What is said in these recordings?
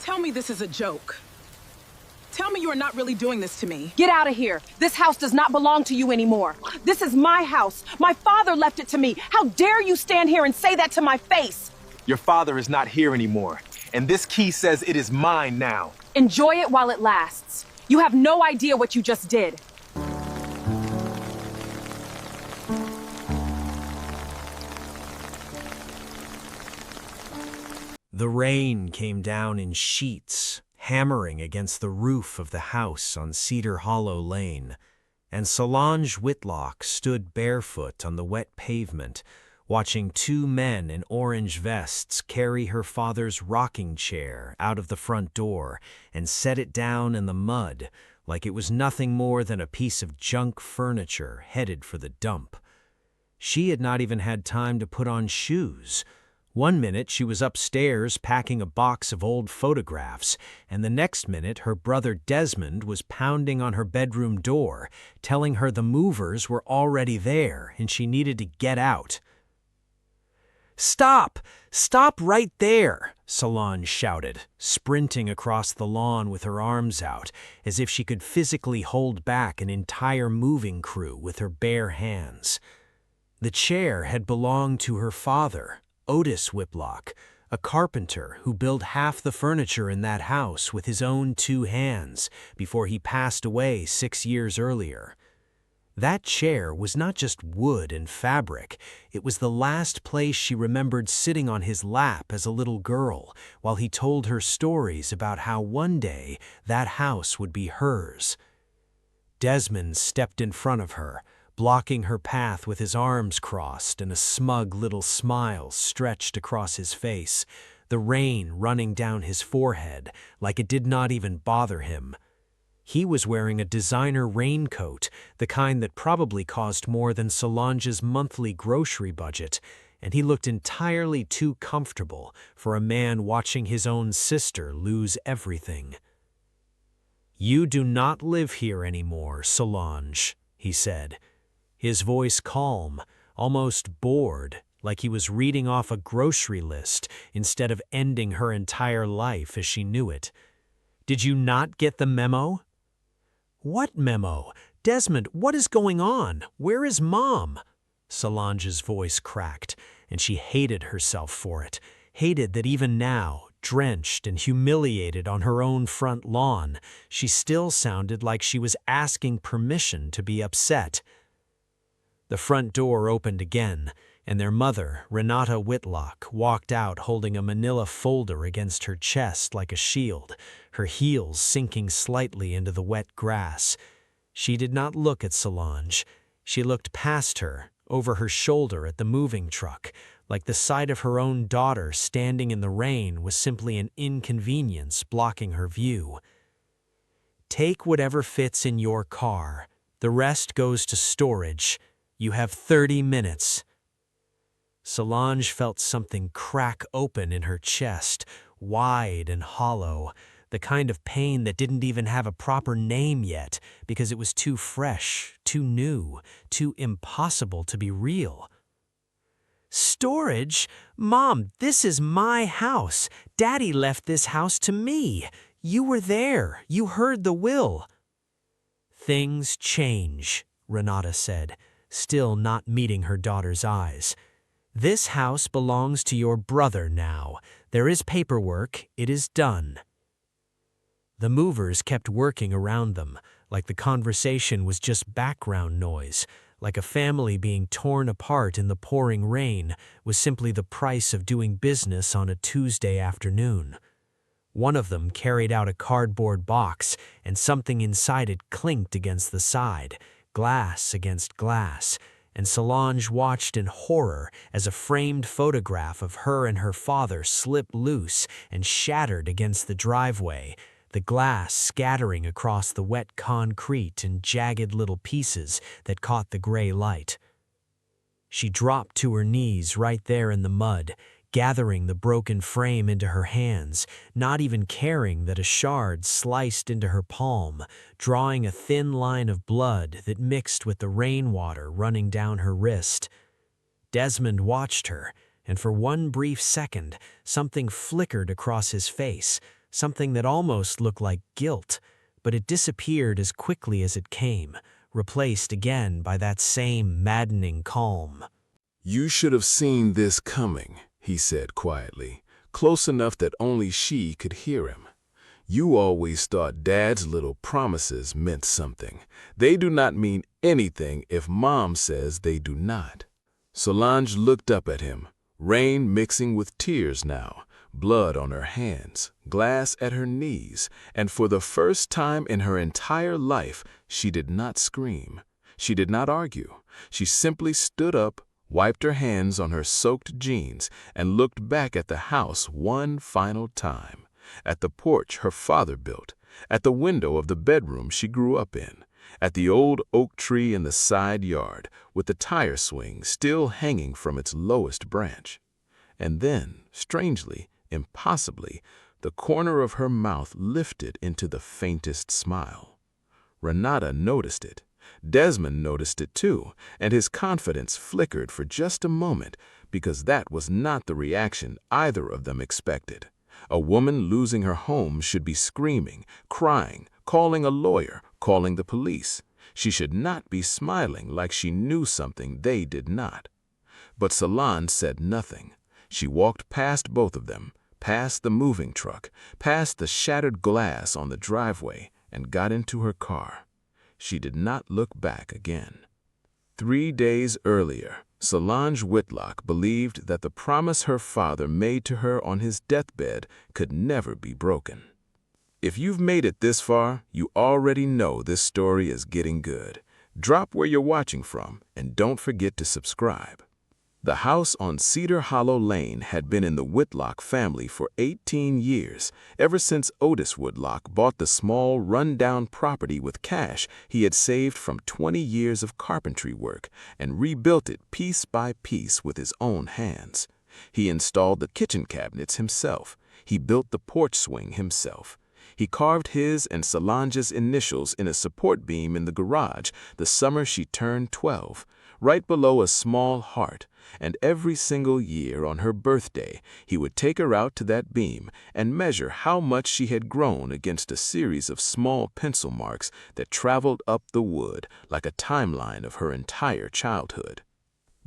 Tell me this is a joke. Tell me you are not really doing this to me. Get out of here. This house does not belong to you anymore. This is my house. My father left it to me. How dare you stand here and say that to my face? Your father is not here anymore, and this key says it is mine now. Enjoy it while it lasts. You have no idea what you just did. The rain came down in sheets, hammering against the roof of the house on Cedar Hollow Lane, and Solange Whitlock stood barefoot on the wet pavement, watching two men in orange vests carry her father's rocking chair out of the front door and set it down in the mud like it was nothing more than a piece of junk furniture headed for the dump. She had not even had time to put on shoes. One minute she was upstairs packing a box of old photographs, and the next minute her brother Desmond was pounding on her bedroom door, telling her the movers were already there and she needed to get out. "Stop! Stop right there!" Solange shouted, sprinting across the lawn with her arms out, as if she could physically hold back an entire moving crew with her bare hands. The chair had belonged to her father, Otis Whitlock, a carpenter who built half the furniture in that house with his own two hands before he passed away 6 years earlier. That chair was not just wood and fabric, it was the last place she remembered sitting on his lap as a little girl while he told her stories about how one day that house would be hers. Desmond stepped in front of her, blocking her path with his arms crossed and a smug little smile stretched across his face, the rain running down his forehead like it did not even bother him. He was wearing a designer raincoat, the kind that probably cost more than Solange's monthly grocery budget, and he looked entirely too comfortable for a man watching his own sister lose everything. "You do not live here anymore, Solange," he said, his voice calm, almost bored, like he was reading off a grocery list instead of ending her entire life as she knew it. "Did you not get the memo?" "What memo? Desmond, what is going on? Where is Mom?" Solange's voice cracked, and she hated herself for it, hated that even now, drenched and humiliated on her own front lawn, she still sounded like she was asking permission to be upset. The front door opened again, and their mother, Renata Whitlock, walked out holding a manila folder against her chest like a shield, her heels sinking slightly into the wet grass. She did not look at Solange. She looked past her, over her shoulder at the moving truck, like the sight of her own daughter standing in the rain was simply an inconvenience blocking her view. "Take whatever fits in your car. The rest goes to storage. You have 30 minutes. Solange felt something crack open in her chest, wide and hollow, the kind of pain that didn't even have a proper name yet because it was too fresh, too new, too impossible to be real. "Storage? Mom, this is my house. Daddy left this house to me. You were there. You heard the will." "Things change," Renata said, still not meeting her daughter's eyes. "This house belongs to your brother now. There is paperwork. It is done." The movers kept working around them, like the conversation was just background noise, like a family being torn apart in the pouring rain was simply the price of doing business on a Tuesday afternoon. One of them carried out a cardboard box, and something inside it clinked against the side, glass against glass, and Solange watched in horror as a framed photograph of her and her father slipped loose and shattered against the driveway, the glass scattering across the wet concrete in jagged little pieces that caught the gray light. She dropped to her knees right there in the mud, gathering the broken frame into her hands, not even caring that a shard sliced into her palm, drawing a thin line of blood that mixed with the rainwater running down her wrist. Desmond watched her, and for one brief second, something flickered across his face, something that almost looked like guilt, but it disappeared as quickly as it came, replaced again by that same maddening calm. "You should have seen this coming," he said quietly, close enough that only she could hear him. "You always thought Dad's little promises meant something. They do not mean anything if Mom says they do not." Solange looked up at him, rain mixing with tears now, blood on her hands, glass at her knees, and for the first time in her entire life, she did not scream. She did not argue. She simply stood up, wiped her hands on her soaked jeans, and looked back at the house one final time, at the porch her father built, at the window of the bedroom she grew up in, at the old oak tree in the side yard with the tire swing still hanging from its lowest branch. And then, strangely, impossibly, the corner of her mouth lifted into the faintest smile. Renata noticed it. Desmond noticed it too, and his confidence flickered for just a moment because that was not the reaction either of them expected. A woman losing her home should be screaming, crying, calling a lawyer, calling the police. She should not be smiling like she knew something they did not. But Solange said nothing. She walked past both of them, past the moving truck, past the shattered glass on the driveway, and got into her car. She did not look back again. 3 days earlier, Solange Whitlock believed that the promise her father made to her on his deathbed could never be broken. If you've made it this far, you already know this story is getting good. Drop where you're watching from, and don't forget to subscribe. The house on Cedar Hollow Lane had been in the Whitlock family for 18 years, ever since Otis Whitlock bought the small, run-down property with cash he had saved from 20 years of carpentry work and rebuilt it piece by piece with his own hands. He installed the kitchen cabinets himself. He built the porch swing himself. He carved his and Solange's initials in a support beam in the garage the summer she turned 12, right below a small heart, and every single year on her birthday he would take her out to that beam and measure how much she had grown against a series of small pencil marks that traveled up the wood like a timeline of her entire childhood.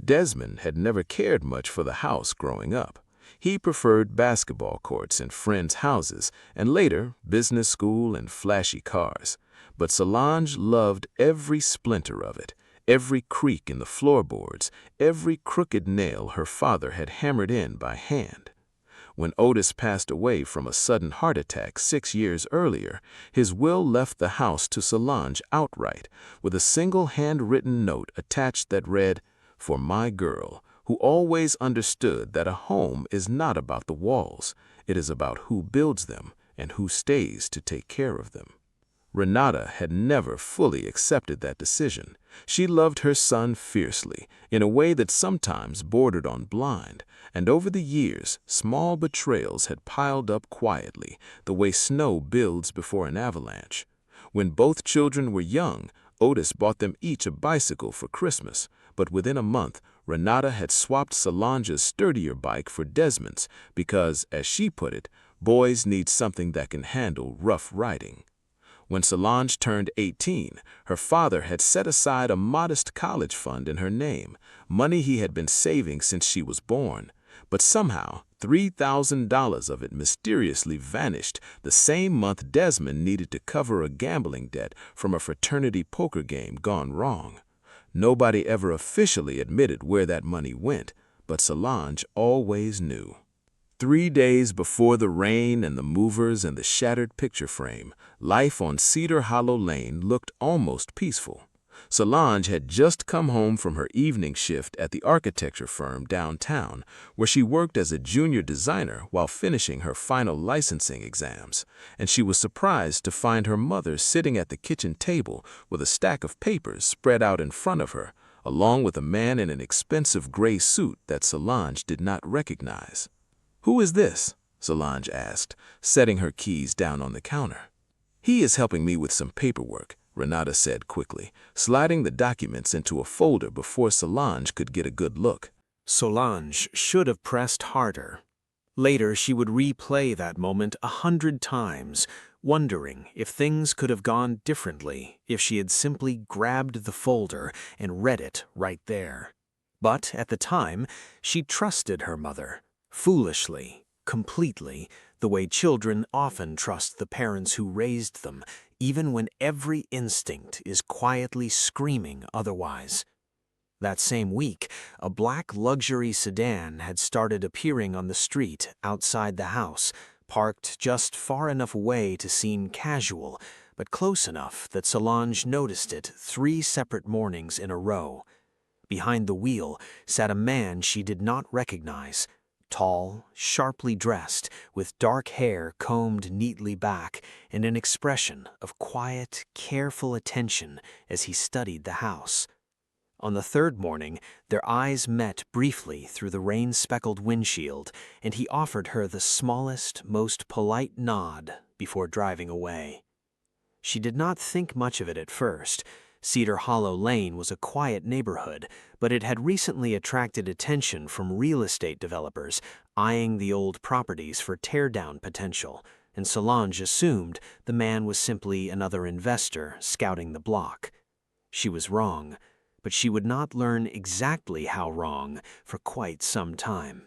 Desmond had never cared much for the house growing up. He preferred basketball courts and friends' houses, and later business school and flashy cars. But Solange loved every splinter of it, every creak in the floorboards, every crooked nail her father had hammered in by hand. When Otis passed away from a sudden heart attack 6 years earlier, his will left the house to Solange outright, with a single handwritten note attached that read, "For my girl, who always understood that a home is not about the walls, it is about who builds them and who stays to take care of them." Renata had never fully accepted that decision. She loved her son fiercely, in a way that sometimes bordered on blind, and over the years, small betrayals had piled up quietly, the way snow builds before an avalanche. When both children were young, Otis bought them each a bicycle for Christmas, but within a month, Renata had swapped Solange's sturdier bike for Desmond's because, as she put it, boys need something that can handle rough riding. When Solange turned 18, her father had set aside a modest college fund in her name, money he had been saving since she was born. But somehow, $3,000 of it mysteriously vanished the same month Desmond needed to cover a gambling debt from a fraternity poker game gone wrong. Nobody ever officially admitted where that money went, but Solange always knew. 3 days before the rain and the movers and the shattered picture frame, life on Cedar Hollow Lane looked almost peaceful. Solange had just come home from her evening shift at the architecture firm downtown, where she worked as a junior designer while finishing her final licensing exams, and she was surprised to find her mother sitting at the kitchen table with a stack of papers spread out in front of her, along with a man in an expensive gray suit that Solange did not recognize. "Who is this?" Solange asked, setting her keys down on the counter. "He is helping me with some paperwork," Renata said quickly, sliding the documents into a folder before Solange could get a good look. Solange should have pressed harder. Later, she would replay that moment 100 times, wondering if things could have gone differently if she had simply grabbed the folder and read it right there. But at the time, she trusted her mother, foolishly, completely, the way children often trust the parents who raised them, even when every instinct is quietly screaming otherwise. That same week, a black luxury sedan had started appearing on the street outside the house, parked just far enough away to seem casual, but close enough that Solange noticed it 3 separate mornings in a row. Behind the wheel sat a man she did not recognize, tall, sharply dressed, with dark hair combed neatly back, and an expression of quiet, careful attention as he studied the house. On the 3rd morning, their eyes met briefly through the rain-speckled windshield, and he offered her the smallest, most polite nod before driving away. She did not think much of it at first. Cedar Hollow Lane was a quiet neighborhood, but it had recently attracted attention from real estate developers eyeing the old properties for tear-down potential, and Solange assumed the man was simply another investor scouting the block. She was wrong, but she would not learn exactly how wrong for quite some time.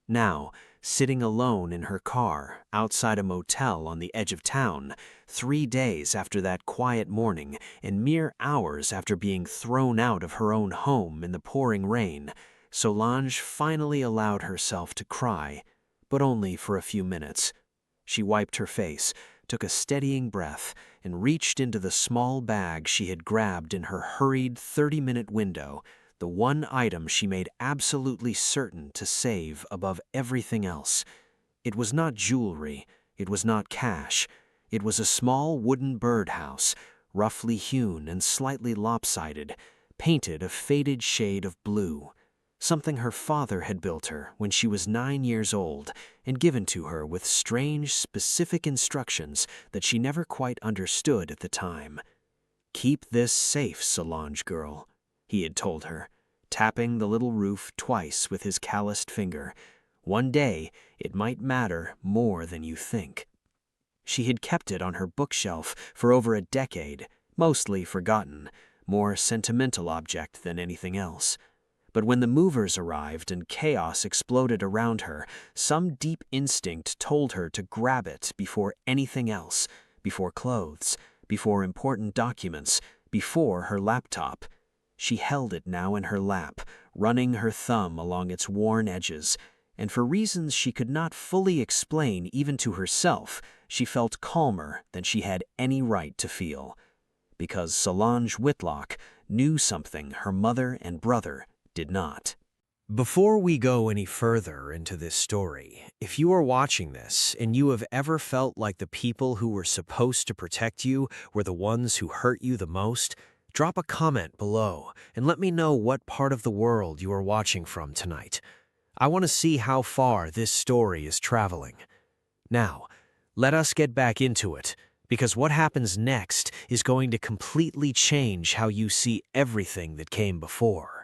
Now, sitting alone in her car outside a motel on the edge of town, 3 days after that quiet morning and mere hours after being thrown out of her own home in the pouring rain, Solange finally allowed herself to cry, but only for a few minutes. She wiped her face, took a steadying breath, and reached into the small bag she had grabbed in her hurried 30-minute window, the one item she made absolutely certain to save above everything else. It was not jewelry, it was not cash. It was a small wooden birdhouse, roughly hewn and slightly lopsided, painted a faded shade of blue, something her father had built her when she was 9 years old and given to her with strange, specific instructions that she never quite understood at the time. "Keep this safe, Solange girl," he had told her, tapping the little roof twice with his calloused finger. "One day, it might matter more than you think." She had kept it on her bookshelf for over a decade, mostly forgotten, more sentimental object than anything else. But when the movers arrived and chaos exploded around her, some deep instinct told her to grab it before anything else, before clothes, before important documents, before her laptop. She held it now in her lap, running her thumb along its worn edges, and for reasons she could not fully explain even to herself, she felt calmer than she had any right to feel. Because Solange Whitlock knew something her mother and brother did not. Before we go any further into this story, if you are watching this and you have ever felt like the people who were supposed to protect you were the ones who hurt you the most, drop a comment below and let me know what part of the world you are watching from tonight. I want to see how far this story is traveling. Now, let us get back into it, because what happens next is going to completely change how you see everything that came before.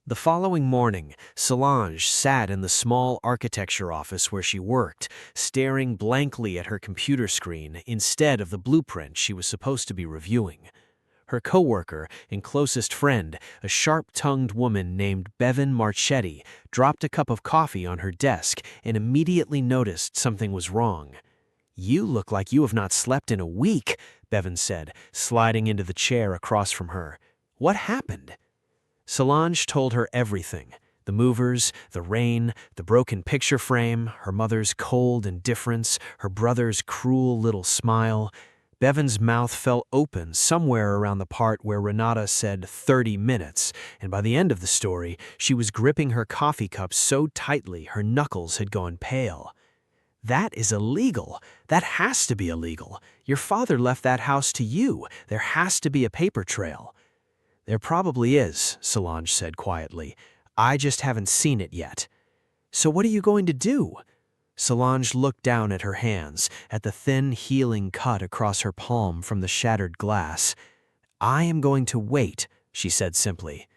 The following morning, Solange sat in the small architecture office where she worked, staring blankly at her computer screen instead of the blueprint she was supposed to be reviewing. Her coworker and closest friend, a sharp-tongued woman named Bevan Marchetti, dropped a cup of coffee on her desk and immediately noticed something was wrong. "You look like you have not slept in a week," Bevan said, sliding into the chair across from her. "What happened?" Solange told her everything. The movers, the rain, the broken picture frame, her mother's cold indifference, her brother's cruel little smile. Bevan's mouth fell open somewhere around the part where Renata said 30 minutes, and by the end of the story, she was gripping her coffee cup so tightly her knuckles had gone pale. "That is illegal. That has to be illegal. Your father left that house to you. There has to be a paper trail." "There probably is," Solange said quietly. "I just haven't seen it yet." "So what are you going to do?" Solange looked down at her hands, at the thin healing cut across her palm from the shattered glass. "I am going to wait," she said simply.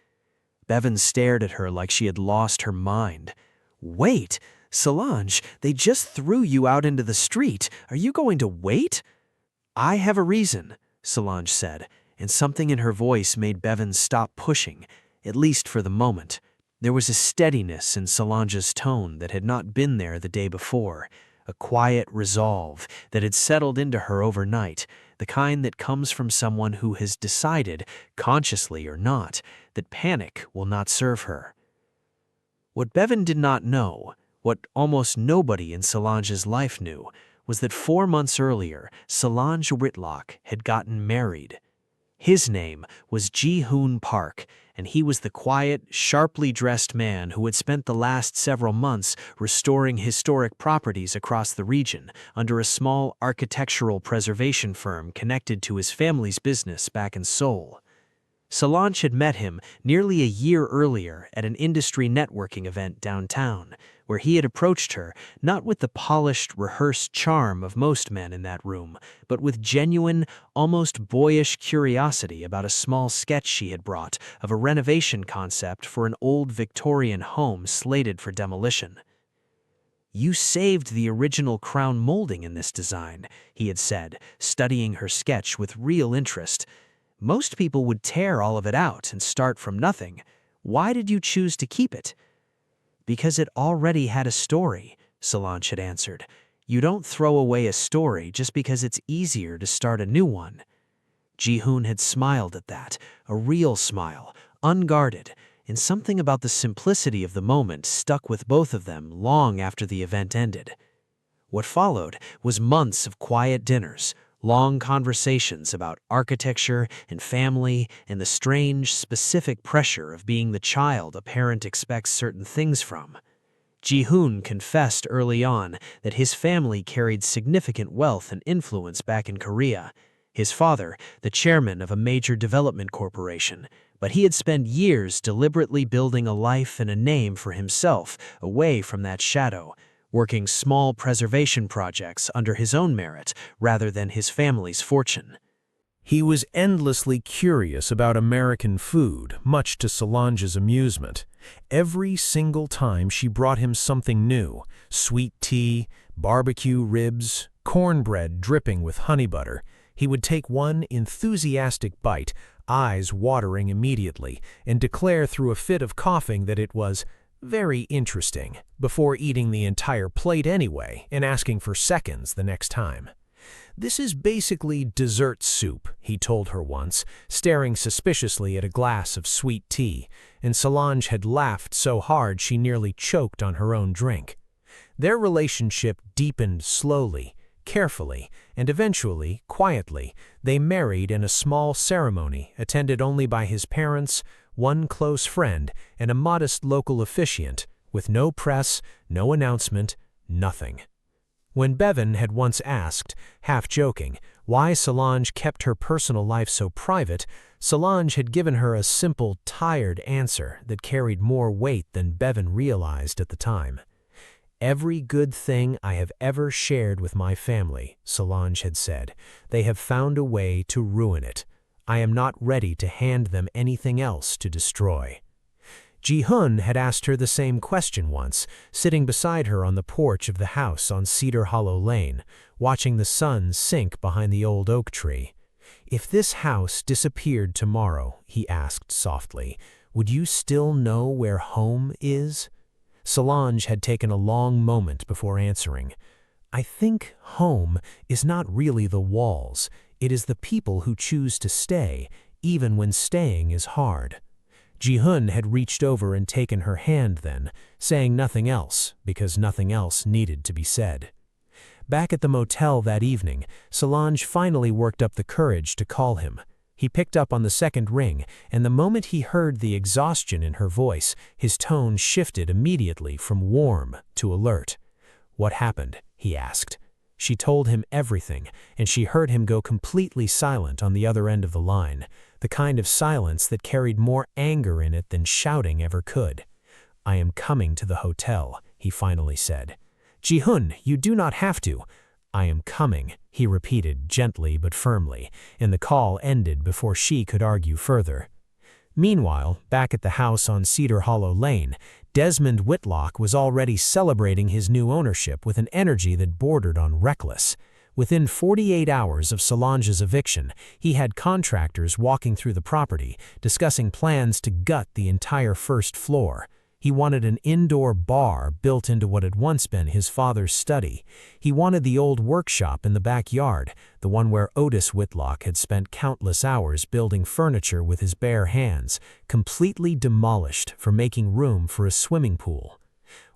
Bevan stared at her like she had lost her mind. "Wait? Solange, they just threw you out into the street. Are you going to wait? I have a reason, Solange said, and something in her voice made Bevan stop pushing, at least for the moment. There was a steadiness in Solange's tone that had not been there the day before, a quiet resolve that had settled into her overnight, the kind that comes from someone who has decided, consciously or not, that panic will not serve her. What Bevan did not know, what almost nobody in Solange's life knew, was that 4 months earlier, Solange Whitlock had gotten married. His name was Ji-hoon Park, and he was the quiet, sharply dressed man who had spent the last several months restoring historic properties across the region under a small architectural preservation firm connected to his family's business back in Seoul. Solange had met him nearly a year earlier at an industry networking event downtown, where he had approached her not with the polished, rehearsed charm of most men in that room, but with genuine, almost boyish curiosity about a small sketch she had brought of a renovation concept for an old Victorian home slated for demolition. "You saved the original crown molding in this design," he had said, studying her sketch with real interest. "Most people would tear all of it out and start from nothing. Why did you choose to keep it?" "Because it already had a story," Solange had answered. "You don't throw away a story just because it's easier to start a new one." Ji-hoon had smiled at that, a real smile, unguarded, and something about the simplicity of the moment stuck with both of them long after the event ended. What followed was months of quiet dinners, long conversations about architecture and family and the strange, specific pressure of being the child a parent expects certain things from. Ji-hoon confessed early on that his family carried significant wealth and influence back in Korea, his father the chairman of a major development corporation, but he had spent years deliberately building a life and a name for himself away from that shadow, working small preservation projects under his own merit rather than his family's fortune. He was endlessly curious about American food, much to Solange's amusement. Every single time she brought him something new, sweet tea, barbecue ribs, cornbread dripping with honey butter, he would take one enthusiastic bite, eyes watering immediately, and declare through a fit of coughing that it was very interesting, before eating the entire plate anyway and asking for seconds the next time. "This is basically dessert soup," he told her once, staring suspiciously at a glass of sweet tea, and Solange had laughed so hard she nearly choked on her own drink. Their relationship deepened slowly, carefully, and eventually, quietly, they married in a small ceremony attended only by his parents, one close friend, and a modest local officiant, with no press, no announcement, nothing. When Bevan had once asked, half joking, why Solange kept her personal life so private, Solange had given her a simple, tired answer that carried more weight than Bevan realized at the time. "Every good thing I have ever shared with my family," Solange had said, "they have found a way to ruin it. I am not ready to hand them anything else to destroy." Ji-hoon had asked her the same question once, sitting beside her on the porch of the house on Cedar Hollow Lane, watching the sun sink behind the old oak tree. "If this house disappeared tomorrow," he asked softly, "would you still know where home is?" Solange had taken a long moment before answering. "I think home is not really the walls. It is the people who choose to stay, even when staying is hard." Ji-hoon had reached over and taken her hand then, saying nothing else, because nothing else needed to be said. Back at the motel that evening, Solange finally worked up the courage to call him. He picked up on the second ring, and the moment he heard the exhaustion in her voice, his tone shifted immediately from warm to alert. "What happened?" he asked. She told him everything, and she heard him go completely silent on the other end of the line, the kind of silence that carried more anger in it than shouting ever could. "I am coming to the hotel," he finally said. "Ji-hoon, you do not have to." "I am coming," he repeated gently but firmly, and the call ended before she could argue further. Meanwhile, back at the house on Cedar Hollow Lane, Desmond Whitlock was already celebrating his new ownership with an energy that bordered on reckless. Within 48 hours of Solange's eviction, he had contractors walking through the property, discussing plans to gut the entire first floor. He wanted an indoor bar built into what had once been his father's study. He wanted the old workshop in the backyard, the one where Otis Whitlock had spent countless hours building furniture with his bare hands, completely demolished for making room for a swimming pool.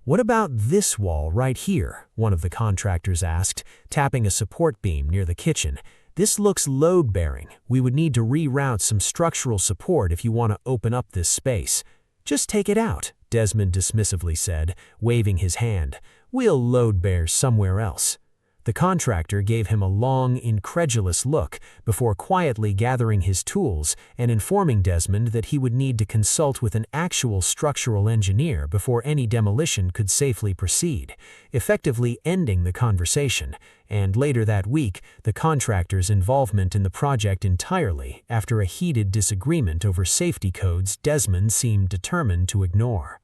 "What about this wall right here?" one of the contractors asked, tapping a support beam near the kitchen. "This looks load-bearing. We would need to reroute some structural support if you want to open up this space." "Just take it out," Desmond dismissively said, waving his hand. "We'll load bear somewhere else." The contractor gave him a long, incredulous look before quietly gathering his tools and informing Desmond that he would need to consult with an actual structural engineer before any demolition could safely proceed, effectively ending the conversation, and later that week, the contractor's involvement in the project entirely after a heated disagreement over safety codes Desmond seemed determined to ignore.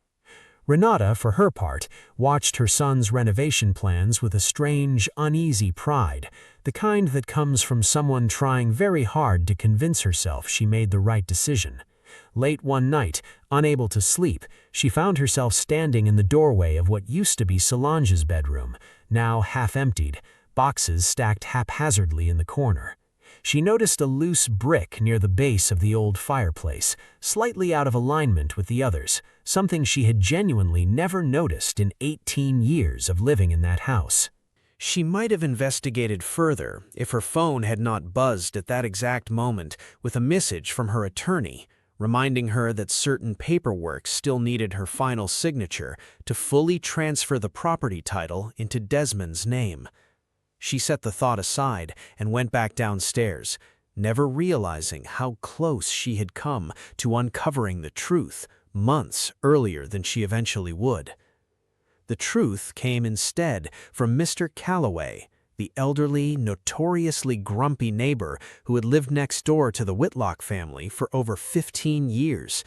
Renata, for her part, watched her son's renovation plans with a strange, uneasy pride, the kind that comes from someone trying very hard to convince herself she made the right decision. Late one night, unable to sleep, she found herself standing in the doorway of what used to be Solange's bedroom, now half-emptied, boxes stacked haphazardly in the corner. She noticed a loose brick near the base of the old fireplace, slightly out of alignment with the others, something she had genuinely never noticed in 18 years of living in that house. She might have investigated further if her phone had not buzzed at that exact moment with a message from her attorney, reminding her that certain paperwork still needed her final signature to fully transfer the property title into Desmond's name. She set the thought aside and went back downstairs, never realizing how close she had come to uncovering the truth months earlier than she eventually would. The truth came instead from Mr. Calloway, the elderly, notoriously grumpy neighbor who had lived next door to the Whitlock family for over 15 years.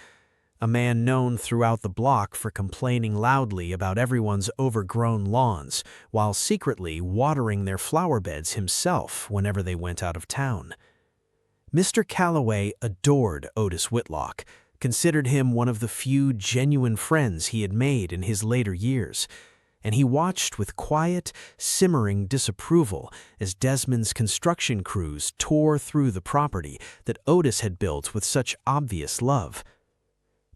A man known throughout the block for complaining loudly about everyone's overgrown lawns, while secretly watering their flower beds himself whenever they went out of town. Mr. Calloway adored Otis Whitlock, considered him one of the few genuine friends he had made in his later years, and he watched with quiet, simmering disapproval as Desmond's construction crews tore through the property that Otis had built with such obvious love.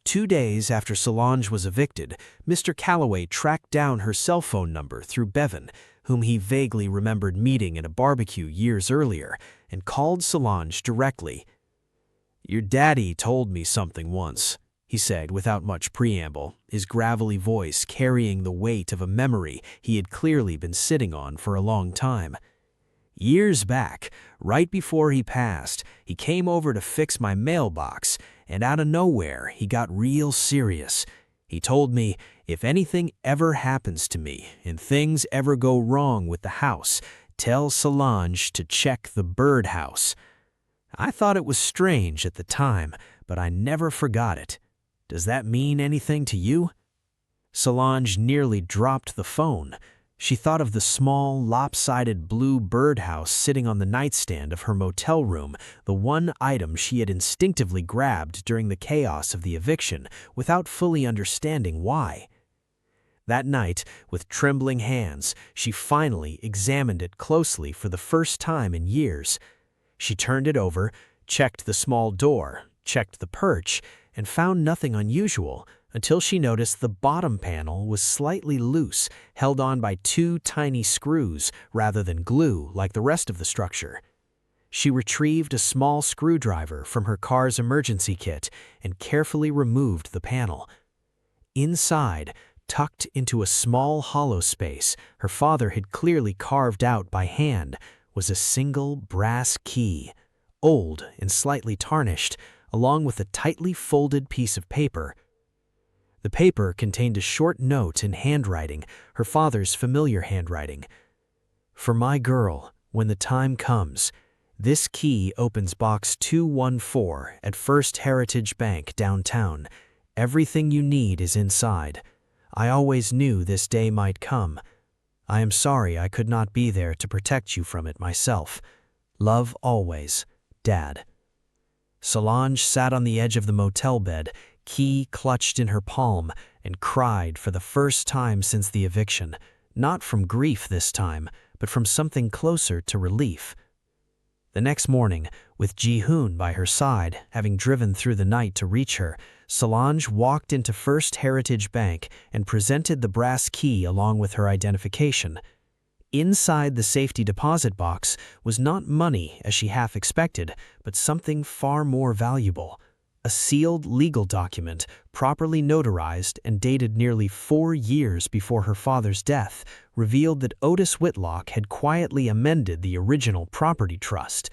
2 days after Solange was evicted, Mr. Calloway tracked down her cell phone number through Bevan, whom he vaguely remembered meeting at a barbecue years earlier, and called Solange directly. "Your daddy told me something once," he said without much preamble, his gravelly voice carrying the weight of a memory he had clearly been sitting on for a long time. "Years back, right before he passed, he came over to fix my mailbox, and out of nowhere, he got real serious. He told me, if anything ever happens to me and things ever go wrong with the house, tell Solange to check the birdhouse. I thought it was strange at the time, but I never forgot it. Does that mean anything to you?" Solange nearly dropped the phone. She thought of the small, lopsided blue birdhouse sitting on the nightstand of her motel room, the one item she had instinctively grabbed during the chaos of the eviction, without fully understanding why. That night, with trembling hands, she finally examined it closely for the first time in years. She turned it over, checked the small door, checked the perch, and found nothing unusual, until she noticed the bottom panel was slightly loose, held on by 2 tiny screws rather than glue like the rest of the structure. She retrieved a small screwdriver from her car's emergency kit and carefully removed the panel. Inside, tucked into a small hollow space her father had clearly carved out by hand, was a single brass key, old and slightly tarnished, along with a tightly folded piece of paper. The paper contained a short note in handwriting, her father's familiar handwriting. "For my girl, when the time comes, this key opens box 214 at First Heritage Bank downtown. Everything you need is inside. I always knew this day might come. I am sorry I could not be there to protect you from it myself. Love always, Dad." Solange sat on the edge of the motel bed, key clutched in her palm, and cried for the first time since the eviction, not from grief this time, but from something closer to relief. The next morning, with Ji-hoon by her side, having driven through the night to reach her, Solange walked into First Heritage Bank and presented the brass key along with her identification. Inside the safety deposit box was not money as she half expected, but something far more valuable. A sealed legal document, properly notarized and dated nearly 4 years before her father's death, revealed that Otis Whitlock had quietly amended the original property trust.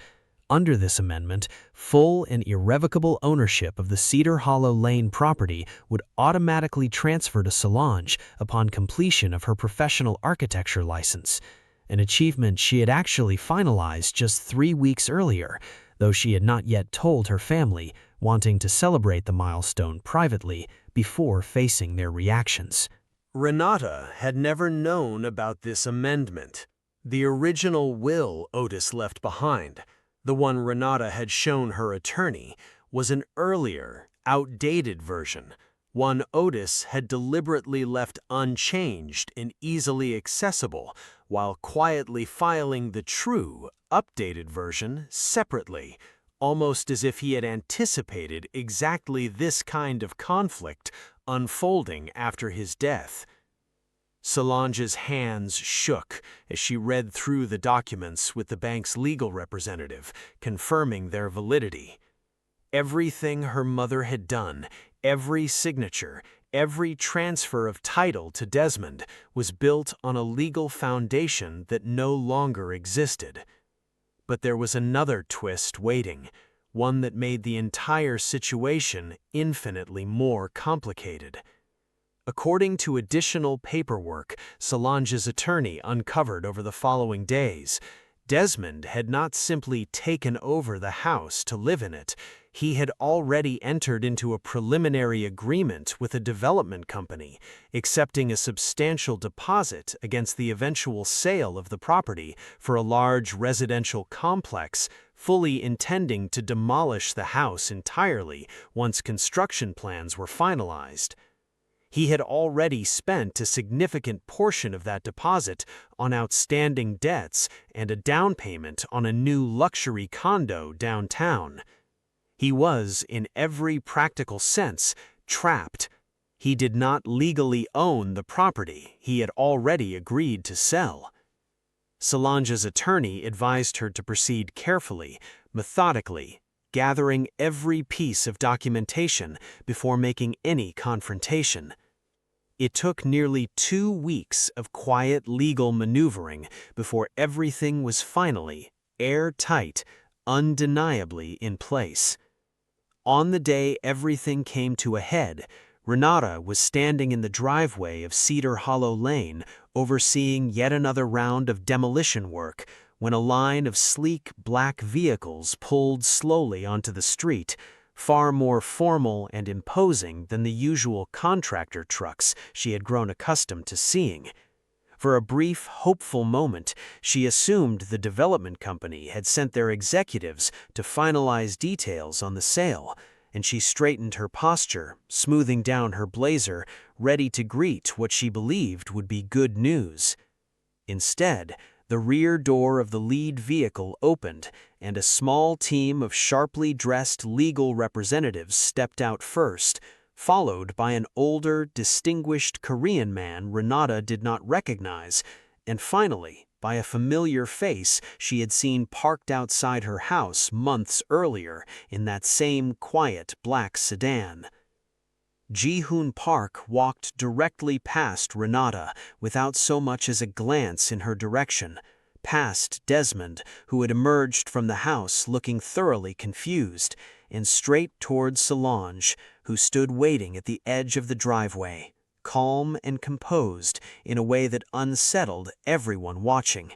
Under this amendment, full and irrevocable ownership of the Cedar Hollow Lane property would automatically transfer to Solange upon completion of her professional architecture license, an achievement she had actually finalized just 3 weeks earlier, though she had not yet told her family, wanting to celebrate the milestone privately before facing their reactions. Renata had never known about this amendment. The original will Otis left behind, the one Renata had shown her attorney, was an earlier, outdated version, one Otis had deliberately left unchanged and easily accessible, while quietly filing the true, updated version separately, almost as if he had anticipated exactly this kind of conflict unfolding after his death. Solange's hands shook as she read through the documents with the bank's legal representative, confirming their validity. Everything her mother had done, every signature, every transfer of title to Desmond was built on a legal foundation that no longer existed. But there was another twist waiting, one that made the entire situation infinitely more complicated. According to additional paperwork Solange's attorney uncovered over the following days, Desmond had not simply taken over the house to live in it, he had already entered into a preliminary agreement with a development company, accepting a substantial deposit against the eventual sale of the property for a large residential complex, fully intending to demolish the house entirely once construction plans were finalized. He had already spent a significant portion of that deposit on outstanding debts and a down payment on a new luxury condo downtown. He was, in every practical sense, trapped. He did not legally own the property he had already agreed to sell. Solange's attorney advised her to proceed carefully, methodically, gathering every piece of documentation before making any confrontation. It took nearly 2 weeks of quiet legal maneuvering before everything was finally, airtight, undeniably in place. On the day everything came to a head, Renata was standing in the driveway of Cedar Hollow Lane, overseeing yet another round of demolition work, when a line of sleek black vehicles pulled slowly onto the street, far more formal and imposing than the usual contractor trucks she had grown accustomed to seeing. For a brief, hopeful moment, she assumed the development company had sent their executives to finalize details on the sale, and she straightened her posture, smoothing down her blazer, ready to greet what she believed would be good news. Instead, the rear door of the lead vehicle opened, and a small team of sharply dressed legal representatives stepped out first, followed by an older, distinguished Korean man Renata did not recognize, and finally, by a familiar face she had seen parked outside her house months earlier in that same quiet black sedan. Ji-hoon Park walked directly past Renata without so much as a glance in her direction, past Desmond, who had emerged from the house looking thoroughly confused, and straight toward Solange, who stood waiting at the edge of the driveway, calm and composed in a way that unsettled everyone watching.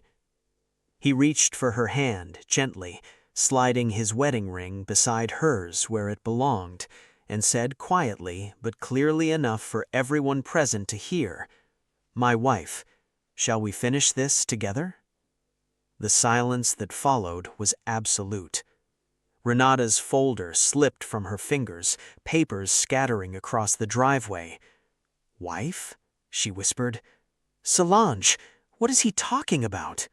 He reached for her hand gently, sliding his wedding ring beside hers where it belonged, and said quietly but clearly enough for everyone present to hear, "My wife, shall we finish this together?" The silence that followed was absolute. Renata's folder slipped from her fingers, papers scattering across the driveway. "Wife?" she whispered. "Solange, what is he talking about?"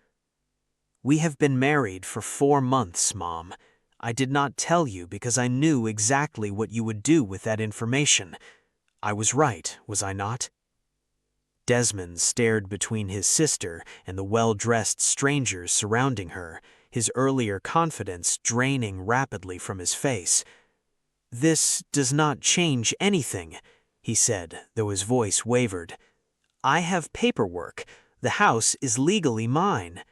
"We have been married for 4 months, Mom. I did not tell you because I knew exactly what you would do with that information. I was right, was I not?" Desmond stared between his sister and the well-dressed strangers surrounding her, his earlier confidence draining rapidly from his face. "This does not change anything," he said, though his voice wavered. "I have paperwork. The house is legally mine."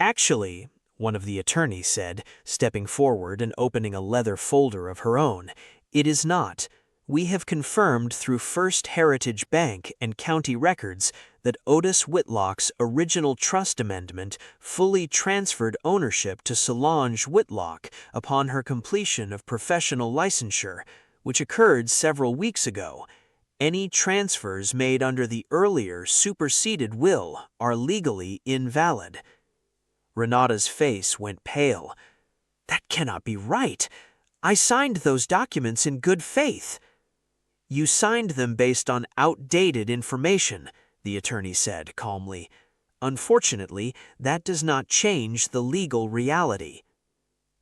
"Actually," one of the attorneys said, stepping forward and opening a leather folder of her own, "it is not. We have confirmed through First Heritage Bank and county records that Otis Whitlock's original trust amendment fully transferred ownership to Solange Whitlock upon her completion of professional licensure, which occurred several weeks ago. Any transfers made under the earlier superseded will are legally invalid." Renata's face went pale. "That cannot be right. I signed those documents in good faith." "You signed them based on outdated information," the attorney said calmly. "Unfortunately, that does not change the legal reality."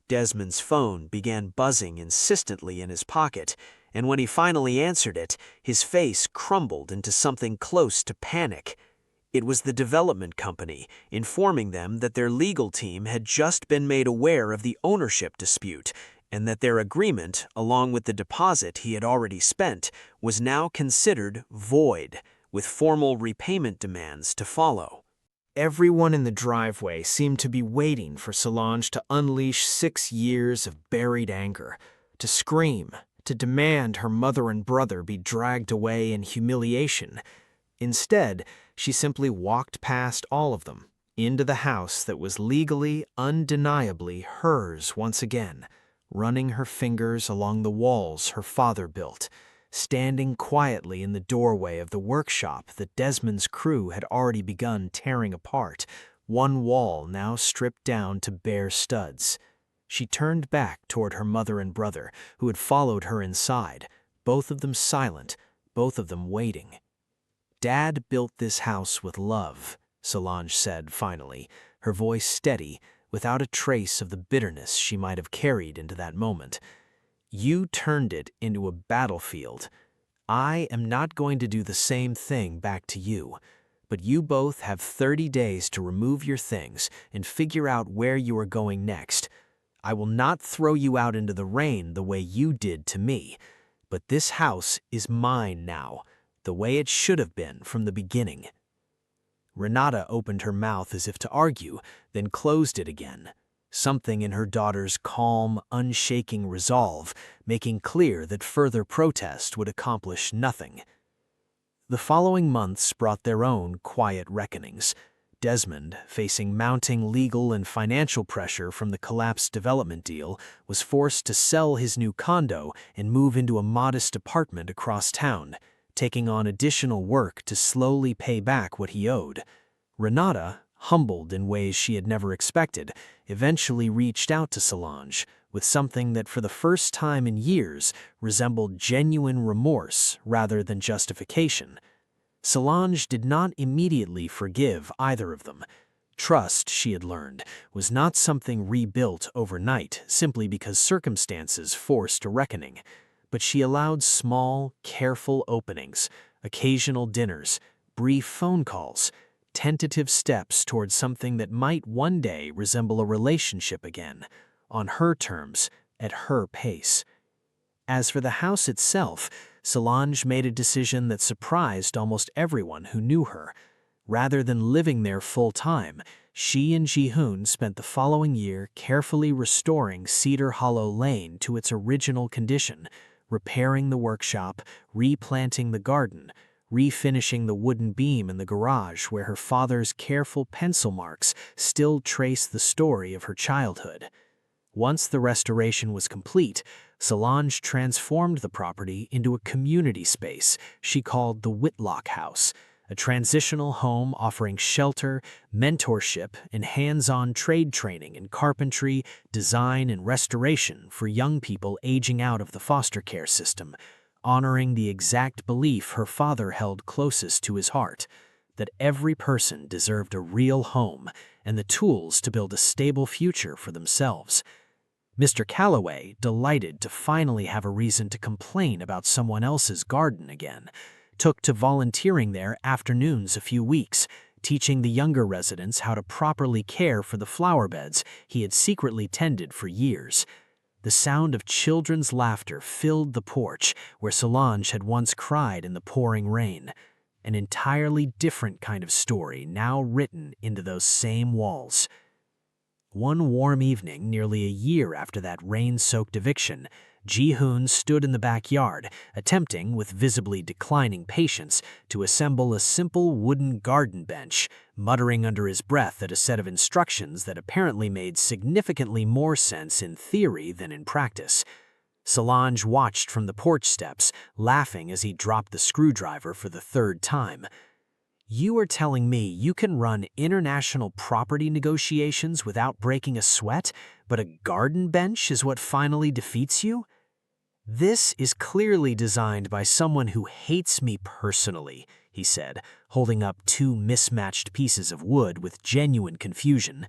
Desmond's phone began buzzing insistently in his pocket, and when he finally answered it, his face crumbled into something close to panic. It was the development company, informing them that their legal team had just been made aware of the ownership dispute, and that their agreement, along with the deposit he had already spent, was now considered void, with formal repayment demands to follow. Everyone in the driveway seemed to be waiting for Solange to unleash 6 years of buried anger, to scream, to demand her mother and brother be dragged away in humiliation. Instead, she simply walked past all of them, into the house that was legally, undeniably hers once again, running her fingers along the walls her father built, standing quietly in the doorway of the workshop that Desmond's crew had already begun tearing apart, one wall now stripped down to bare studs. She turned back toward her mother and brother, who had followed her inside, both of them silent, both of them waiting. "Dad built this house with love," Solange said finally, her voice steady, without a trace of the bitterness she might have carried into that moment. "You turned it into a battlefield. I am not going to do the same thing back to you, but you both have 30 days to remove your things and figure out where you are going next. I will not throw you out into the rain the way you did to me, but this house is mine now, the way it should have been from the beginning." Renata opened her mouth as if to argue, then closed it again, something in her daughter's calm, unshaking resolve making clear that further protest would accomplish nothing. The following months brought their own quiet reckonings. Desmond, facing mounting legal and financial pressure from the collapsed development deal, was forced to sell his new condo and move into a modest apartment across town, taking on additional work to slowly pay back what he owed. Renata, humbled in ways she had never expected, eventually reached out to Solange with something that for the first time in years resembled genuine remorse rather than justification. Solange did not immediately forgive either of them. Trust, she had learned, was not something rebuilt overnight simply because circumstances forced a reckoning. But she allowed small, careful openings, occasional dinners, brief phone calls, tentative steps toward something that might one day resemble a relationship again, on her terms, at her pace. As for the house itself, Solange made a decision that surprised almost everyone who knew her. Rather than living there full-time, she and Ji-hoon spent the following year carefully restoring Cedar Hollow Lane to its original condition, repairing the workshop, replanting the garden, refinishing the wooden beam in the garage where her father's careful pencil marks still trace the story of her childhood. Once the restoration was complete, Solange transformed the property into a community space she called the Whitlock House, a transitional home offering shelter, mentorship, and hands-on trade training in carpentry, design, and restoration for young people aging out of the foster care system, honoring the exact belief her father held closest to his heart, that every person deserved a real home and the tools to build a stable future for themselves. Mr. Calloway, delighted to finally have a reason to complain about someone else's garden again, took to volunteering there afternoons a few weeks, teaching the younger residents how to properly care for the flower beds he had secretly tended for years. The sound of children's laughter filled the porch where Solange had once cried in the pouring rain, an entirely different kind of story now written into those same walls. One warm evening, nearly a year after that rain-soaked eviction, Ji-hoon stood in the backyard, attempting, with visibly declining patience, to assemble a simple wooden garden bench, muttering under his breath at a set of instructions that apparently made significantly more sense in theory than in practice. Solange watched from the porch steps, laughing as he dropped the screwdriver for the third time. "You are telling me you can run international property negotiations without breaking a sweat, but a garden bench is what finally defeats you? This is clearly designed by someone who hates me personally," he said, holding up two mismatched pieces of wood with genuine confusion.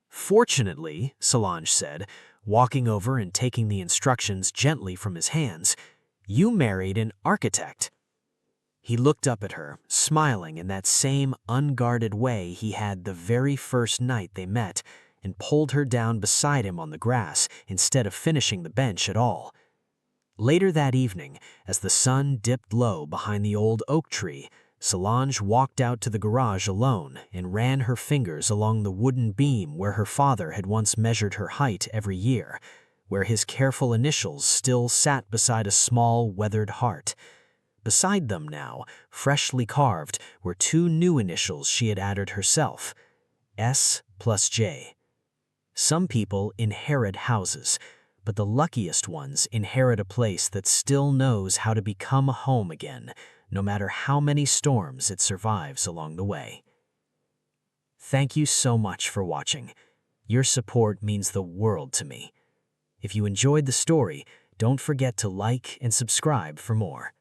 "Fortunately," Solange said, walking over and taking the instructions gently from his hands, "you married an architect." He looked up at her, smiling in that same unguarded way he had the very first night they met, and pulled her down beside him on the grass instead of finishing the bench at all. Later that evening, as the sun dipped low behind the old oak tree, Solange walked out to the garage alone and ran her fingers along the wooden beam where her father had once measured her height every year, where his careful initials still sat beside a small, weathered heart. Beside them now, freshly carved, were two new initials she had added herself, S plus J. Some people inherit houses, but the luckiest ones inherit a place that still knows how to become a home again, no matter how many storms it survives along the way. Thank you so much for watching. Your support means the world to me. If you enjoyed the story, don't forget to like and subscribe for more.